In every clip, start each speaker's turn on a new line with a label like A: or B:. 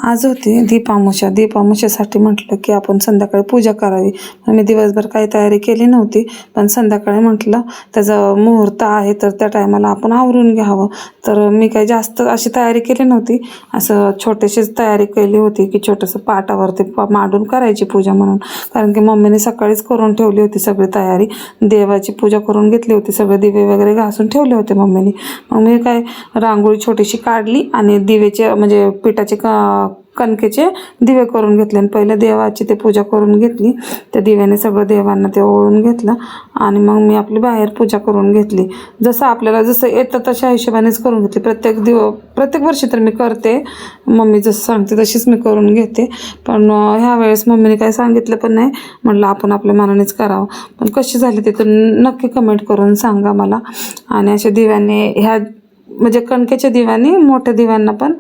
A: आज होती दीपामावस्यासाठी म्हटलं की आपण संध्याकाळी पूजा करावी. मी दिवसभर काही तयारी केली नव्हती, पण संध्याकाळी म्हटलं त्याचं मुहूर्त आहे तर त्या टायमाला आपण आवरून घ्यावं. तर मी काही जास्त अशी तयारी केली नव्हती, असं छोटीशीच तयारी केली होती की छोटंसं पाटावरती मांडून करायची पूजा म्हणून. कारण की मम्मीने सकाळीच करून ठेवली होती सगळी तयारी, देवाची पूजा करून घेतली होती, सगळे दिवे वगैरे घासून ठेवले होते मम्मीने. मग मी काय रांगोळी छोटीशी काढली आणि दिवेचे म्हणजे पिठाचे कणकेचे दिवे करून घेतले आणि पहिले देवाची ते पूजा करून घेतली. त्या दिव्याने सगळं देवांना ते ओळून घेतलं आणि मग मी आपली बाहेर पूजा करून घेतली. जसं आपल्याला जसं येतं तशा हिशोबानेच करून घेतली. प्रत्येक वर्षी तर मी करते, मम्मी जसं सांगते तशीच मी करून घेते. पण ह्या वेळेस मम्मीने काही सांगितलं पण नाही, म्हटलं आपण आपल्या मनानेच करावं. पण कशी झाली ते तर नक्की कमेंट करून सांगा मला. आणि अशा दिव्याने ह्या म्हणजे कणकेच्या दिव्याने मोठ्या दिव्यांना पण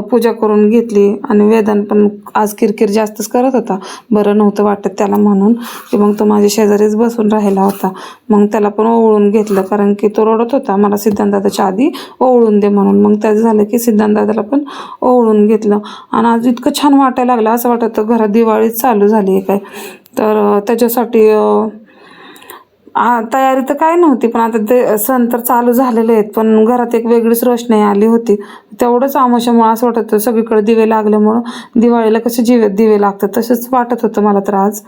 A: पूजा करून घेतली. आणि वेदांत पण आज किरकिर जास्तच करत होता, बरं नव्हतं वाटत त्याला म्हणून की मग तो माझ्या शेजारीच बसून राहिला होता. मग त्याला पण ओवळून घेतलं, कारण की तो रडत होता मला सिद्धांतदादाच्या आधी ओवळून दे म्हणून. मग त्याचं झालं की सिद्धांतदादाला पण ओवळून घेतलं. आणि आज इतकं छान वाटायला लागलं, असं वाटत होतं घरात दिवाळीच चालू झाली आहे काय. तर त्याच्यासाठी तयारी तर काय नव्हती, पण आता ते सण तर चालू झालेले आहेत, पण घरात एक वेगळीच रोषणाई आली होती. तेवढंच आमाशामुळं असं वाटत होतं सगळीकडे दिवे लागल्यामुळं दिवाळीला कसे दिवे लागतात तसंच वाटत होतं मला तर आज.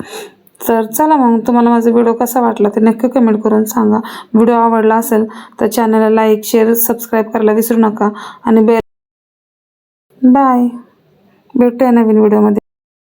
A: तर चला मग, तुम्हाला माझा व्हिडिओ कसा वाटला ते नक्की कमेंट करून सांगा. व्हिडिओ आवडला असेल तर चॅनलला लाईक, शेअर, सबस्क्राईब करायला विसरू नका. आणि बाय, भेटूया नवीन व्हिडिओमध्ये.